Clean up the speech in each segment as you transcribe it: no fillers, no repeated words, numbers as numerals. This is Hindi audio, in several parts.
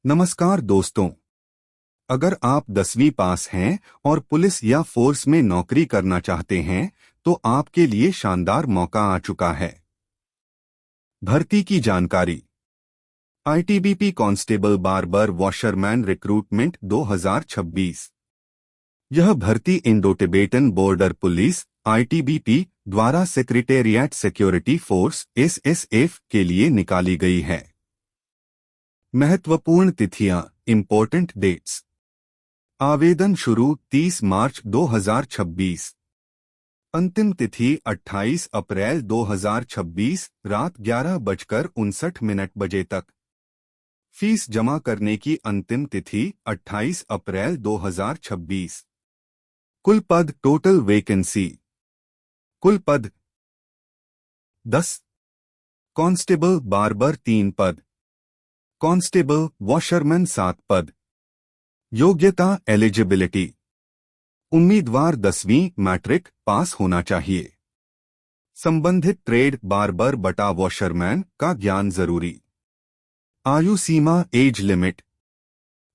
नमस्कार दोस्तों। अगर आप 10वीं पास हैं और पुलिस या फोर्स में नौकरी करना चाहते हैं तो आपके लिए शानदार मौका आ चुका है। भर्ती की जानकारी। ITBP constable barber washerman recruitment 2026। यह भर्ती Indo Tibetan border police ITBP द्वारा सेक्रेटेरिएट सिक्योरिटी फोर्स एसएसएफ के लिए निकाली गई है। महत्वपूर्ण तिथियां, इंपॉर्टेंट डेट्स। आवेदन शुरू 30 मार्च 2026। अंतिम तिथि 28 अप्रैल 2026 रात 11:59 बजे तक। फीस जमा करने की अंतिम तिथि 28 अप्रैल 2026। कुल पद, टोटल वैकेंसी। कुल पद 10। कांस्टेबल बार्बर 3 पद। कांस्टेबल वॉशरमैन 7 पद। योग्यता, एलिजिबिलिटी। उम्मीदवार 10वीं मैट्रिक पास होना चाहिए। संबंधित ट्रेड बार्बर बटा वॉशरमैन का ज्ञान जरूरी। आयु सीमा, एज लिमिट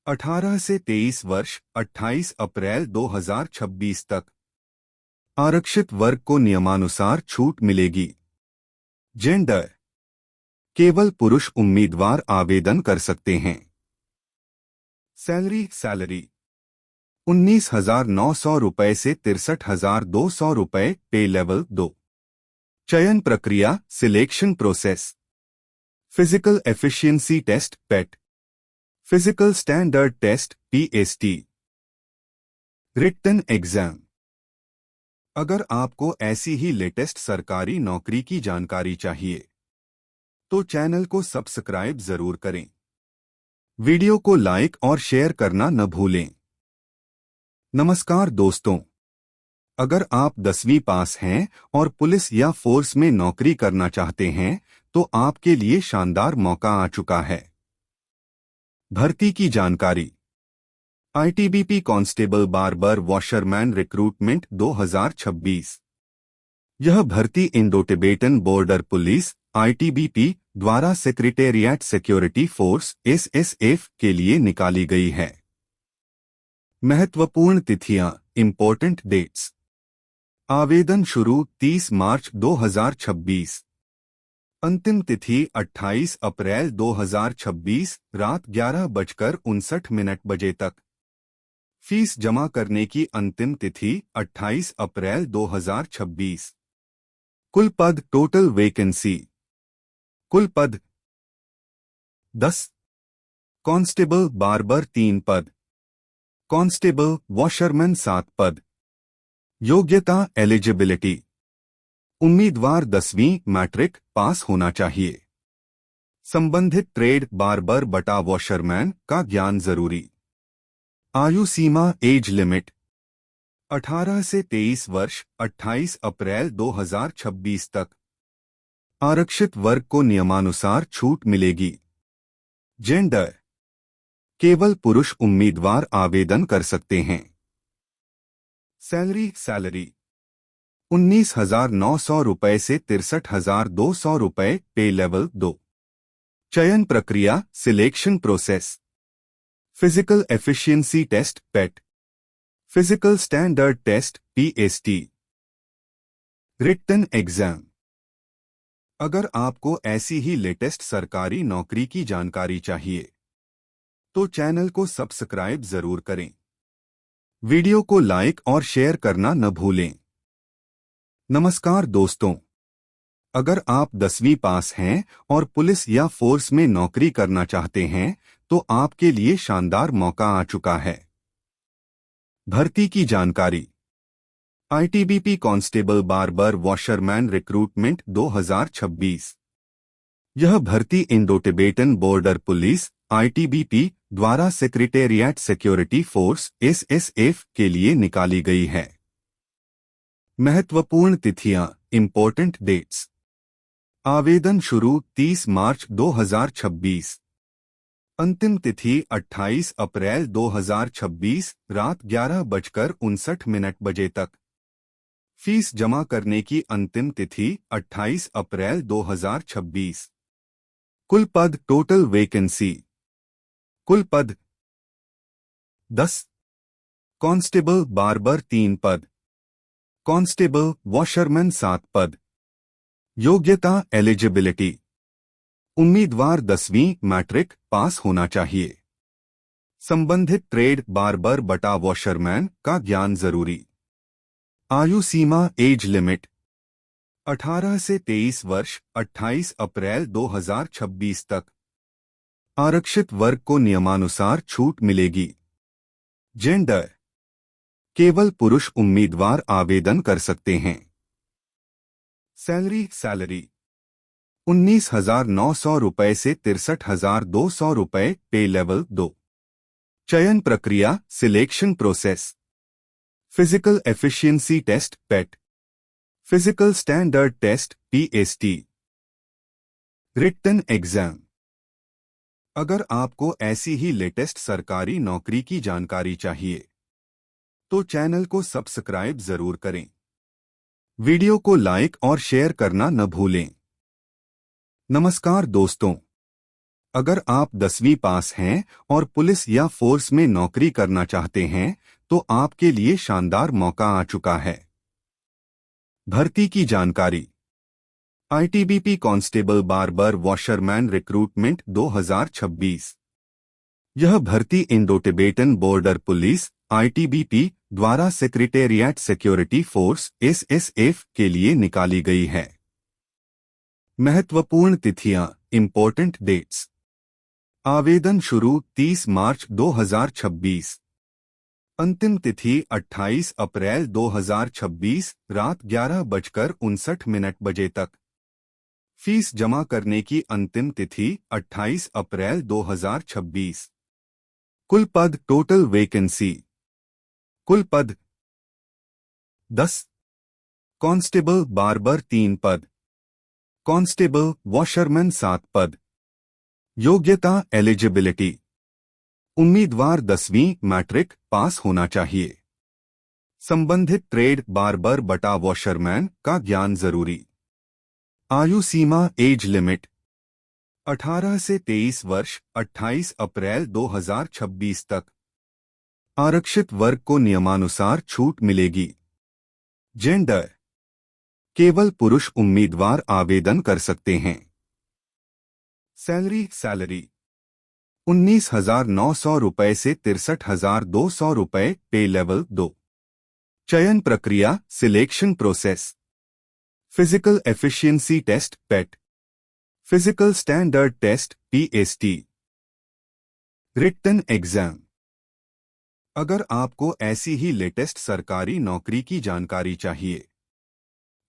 18 से 23 वर्ष, 28 अप्रैल 2026 तक। आरक्षित वर्ग को नियमानुसार छूट मिलेगी। जेंडर, केवल पुरुष उम्मीदवार आवेदन कर सकते हैं। सैलरी 19,900 रुपये से 63,200 रुपये, पे लेवल 2। चयन प्रक्रिया, selection process. Physical efficiency test PET, physical standard test PST, written exam. अगर आपको ऐसी ही लेटेस्ट सरकारी नौकरी की जानकारी चाहिए तो चैनल को सब्सक्राइब जरूर करें। वीडियो को लाइक और शेयर करना न भूलें। नमस्कार दोस्तों। अगर आप 10वीं पास हैं और पुलिस या फोर्स में नौकरी करना चाहते हैं तो आपके लिए शानदार मौका आ चुका है। भर्ती की जानकारी। ITBP constable barber washerman recruitment 2026। यह भर्ती Indo Tibetan border police ITBP द्वारा सेक्रेटेरिएट सिक्योरिटी फोर्स एसएसएफ के लिए निकाली गई है। महत्वपूर्ण तिथियां, इंपॉर्टेंट डेट्स। आवेदन शुरू 30 मार्च 2026। अंतिम तिथि 28 अप्रैल 2026 रात 11:59 बजे तक। फीस जमा करने की अंतिम तिथि 28 अप्रैल 2026। कुल पद, टोटल वैकेंसी। कुल पद 10। कांस्टेबल बार्बर 3 पद। कांस्टेबल वॉशरमैन 7 पद। योग्यता, एलिजिबिलिटी। उम्मीदवार 10वीं मैट्रिक पास होना चाहिए। संबंधित ट्रेड बार्बर बटा वॉशरमैन का ज्ञान जरूरी। आयु सीमा, एज लिमिट 18 से 23 वर्ष, 28 अप्रैल 2026 तक। आरक्षित वर्ग को नियमानुसार छूट मिलेगी। जेंडर, केवल पुरुष उम्मीदवार आवेदन कर सकते हैं। सैलरी 19,900 रुपये से 63,200 रुपये, पे लेवल 2। चयन प्रक्रिया, selection process. Physical efficiency test PET, physical standard test PST, written exam. अगर आपको ऐसी ही लेटेस्ट सरकारी नौकरी की जानकारी चाहिए तो चैनल को सब्सक्राइब जरूर करें। वीडियो को लाइक और शेयर करना न भूलें। नमस्कार दोस्तों। अगर आप 10वीं पास हैं और पुलिस या फोर्स में नौकरी करना चाहते हैं तो आपके लिए शानदार मौका आ चुका है। भर्ती की जानकारी। ITBP constable barber washerman recruitment 2026। यह भर्ती Indo Tibetan border police ITBP द्वारा सेक्रेटेरिएट सिक्योरिटी फोर्स एसएसएफ के लिए निकाली गई है। महत्वपूर्ण तिथियां, इंपॉर्टेंट डेट्स। आवेदन शुरू 30 मार्च 2026। अंतिम तिथि 28 अप्रैल 2026 रात 11:59 बजे तक। फीस जमा करने की अंतिम तिथि 28 अप्रैल 2026। कुल पद, टोटल वैकेंसी। कुल पद 10। कांस्टेबल बार्बर 3 पद। कांस्टेबल वॉशरमैन 7 पद। योग्यता एलिजिबिलिटी। उम्मीदवार 10वीं मैट्रिक पास होना चाहिए। संबंधित ट्रेड बार्बर बटा वॉशरमैन का ज्ञान जरूरी। आयु सीमा एज लिमिट 18 से 23 वर्ष 28 अप्रैल 2026 तक। आरक्षित वर्ग को नियमानुसार छूट मिलेगी। जेंडर केवल पुरुष उम्मीदवार आवेदन कर सकते हैं। सैलरी 19,900 रुपए से 63,200 रुपए पे लेवल 2। चयन प्रक्रिया selection process. Physical efficiency test PET. Physical standard test PST. Written exam. अगर आपको ऐसी ही लेटेस्ट सरकारी नौकरी की जानकारी चाहिए तो चैनल को सब्सक्राइब जरूर करें। वीडियो को लाइक और शेयर करना न भूलें। नमस्कार दोस्तों, अगर आप 10वीं पास हैं और पुलिस या फोर्स में नौकरी करना चाहते हैं तो आपके लिए शानदार मौका आ चुका है। भर्ती की जानकारी। ITBP constable barber washerman recruitment 2026। यह भर्ती Indo Tibetan border police ITBP द्वारा सेक्रेटेरिएट सिक्योरिटी फोर्स एसएसएफ के लिए निकाली गई है। महत्वपूर्ण तिथियां इंपॉर्टेंट डेट्स। आवेदन शुरू 30 मार्च 2026। अंतिम तिथि 28 अप्रैल 2026 रात 11:59 बजे तक। फीस जमा करने की अंतिम तिथि 28 अप्रैल 2026। कुल पद टोटल वैकेंसी। कुल पद 10। कांस्टेबल बार्बर 3 पद। कांस्टेबल वॉशरमैन 7 पद। योग्यता एलिजिबिलिटी। उम्मीदवार 10वीं मैट्रिक पास होना चाहिए। संबंधित ट्रेड बार्बर बटा वॉशरमैन का ज्ञान जरूरी। आयु सीमा एज लिमिट 18 से 23 वर्ष 28 अप्रैल 2026 तक। आरक्षित वर्ग को नियमानुसार छूट मिलेगी। जेंडर केवल पुरुष उम्मीदवार आवेदन कर सकते हैं। सैलरी 19,900 रुपए से 63,200 रुपए पे लेवल 2। चयन प्रक्रिया selection process. Physical efficiency test PET. Physical standard test PST. Written exam. अगर आपको ऐसी ही लेटेस्ट सरकारी नौकरी की जानकारी चाहिए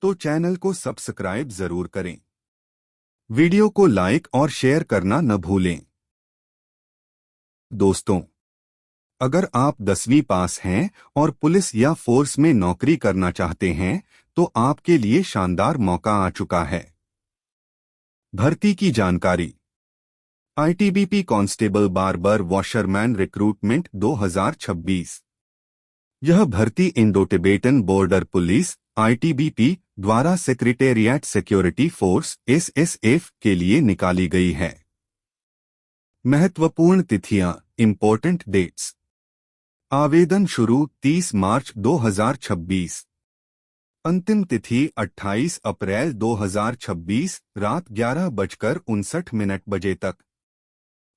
तो चैनल को सब्सक्राइब जरूर करें। वीडियो को लाइक और शेयर करना न भूलें। दोस्तों, अगर आप 10वीं पास हैं और पुलिस या फोर्स में नौकरी करना चाहते हैं तो आपके लिए शानदार मौका आ चुका है। भर्ती की जानकारी। ITBP constable barber washerman recruitment 2026। यह भर्ती Indo Tibetan border police ITBP द्वारा सेक्रेटेरिएट सिक्योरिटी फोर्स एसएसएफ के लिए निकाली गई है। महत्वपूर्ण तिथियां इंपॉर्टेंट डेट्स। आवेदन शुरू 30 मार्च 2026। अंतिम तिथि 28 अप्रैल 2026 रात 11:59 बजे तक।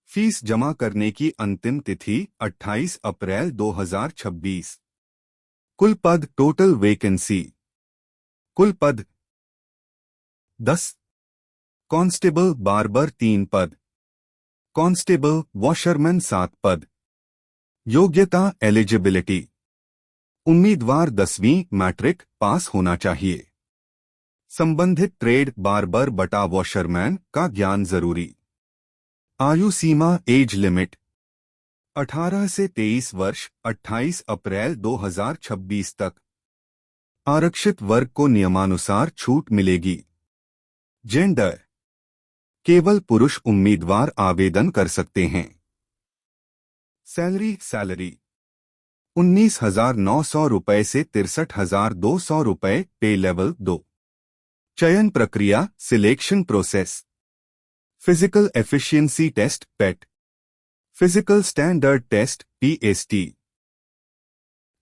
फीस जमा करने की अंतिम तिथि 28 अप्रैल 2026। कुल पद टोटल वैकेंसी। कुल पद 10। कांस्टेबल बार्बर 3 पद। कांस्टेबल वॉशरमैन 7 पद। योग्यता एलिजिबिलिटी। उम्मीदवार 10वीं मैट्रिक पास होना चाहिए। संबंधित ट्रेड बार्बर बटा वॉशरमैन का ज्ञान जरूरी। आयु सीमा एज लिमिट 18 से 23 वर्ष 28 अप्रैल 2026 तक। आरक्षित वर्ग को नियमानुसार छूट मिलेगी। जेंडर केवल पुरुष उम्मीदवार आवेदन कर सकते हैं। सैलरी 19,900 रुपए से 63,200 रुपए पे लेवल 2। चयन प्रक्रिया selection process. Physical efficiency test PET. Physical standard test (PST),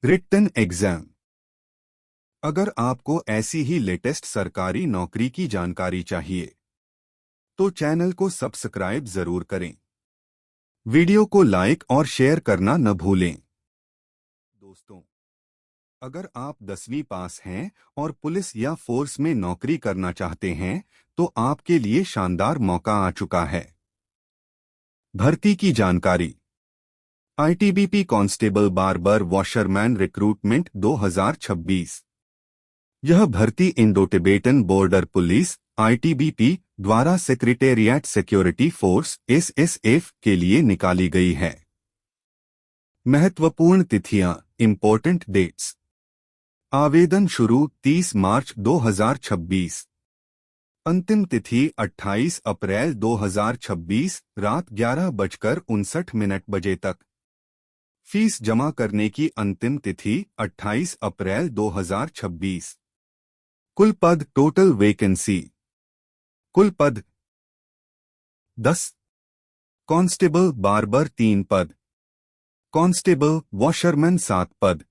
written exam. अगर आपको ऐसी ही लेटेस्ट सरकारी नौकरी की जानकारी चाहिए तो चैनल को सब्सक्राइब जरूर करें। वीडियो को लाइक और शेयर करना न भूलें। दोस्तों, अगर आप 10वीं पास हैं और पुलिस या फोर्स में नौकरी करना चाहते हैं तो आपके लिए शानदार मौका आ चुका है। भर्ती की जानकारी। ITBP constable barber washerman recruitment 2026। यह भर्ती Indo Tibetan border police ITBP द्वारा सेक्रेटेरिएट सिक्योरिटी फोर्स SSF के लिए निकाली गई है। महत्वपूर्ण तिथियां, इंपॉर्टेंट डेट्स। आवेदन शुरू 30 मार्च 2026। अंतिम तिथि 28 अप्रैल 2026 रात 11:59 बजे तक। फीस जमा करने की अंतिम तिथि 28 अप्रैल 2026। कुल पद, टोटल वैकेंसी। कुल पद 10। कांस्टेबल बार्बर 3 पद। कांस्टेबल वॉशरमैन 7 पद।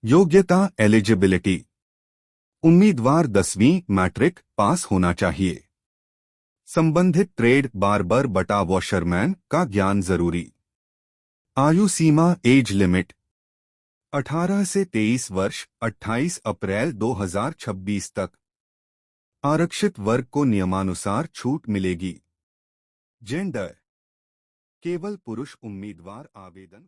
योग्यता, एलिजिबिलिटी। उम्मीदवार 10वीं मैट्रिक पास होना चाहिए। संबंधित ट्रेड बार्बर बटा वॉशरमैन का ज्ञान जरूरी। आयु सीमा, एज लिमिट 18 से 23 वर्ष, 28 अप्रैल 2026 तक। आरक्षित वर्ग को नियमानुसार छूट मिलेगी। जेंडर, केवल पुरुष उम्मीदवार आवेदन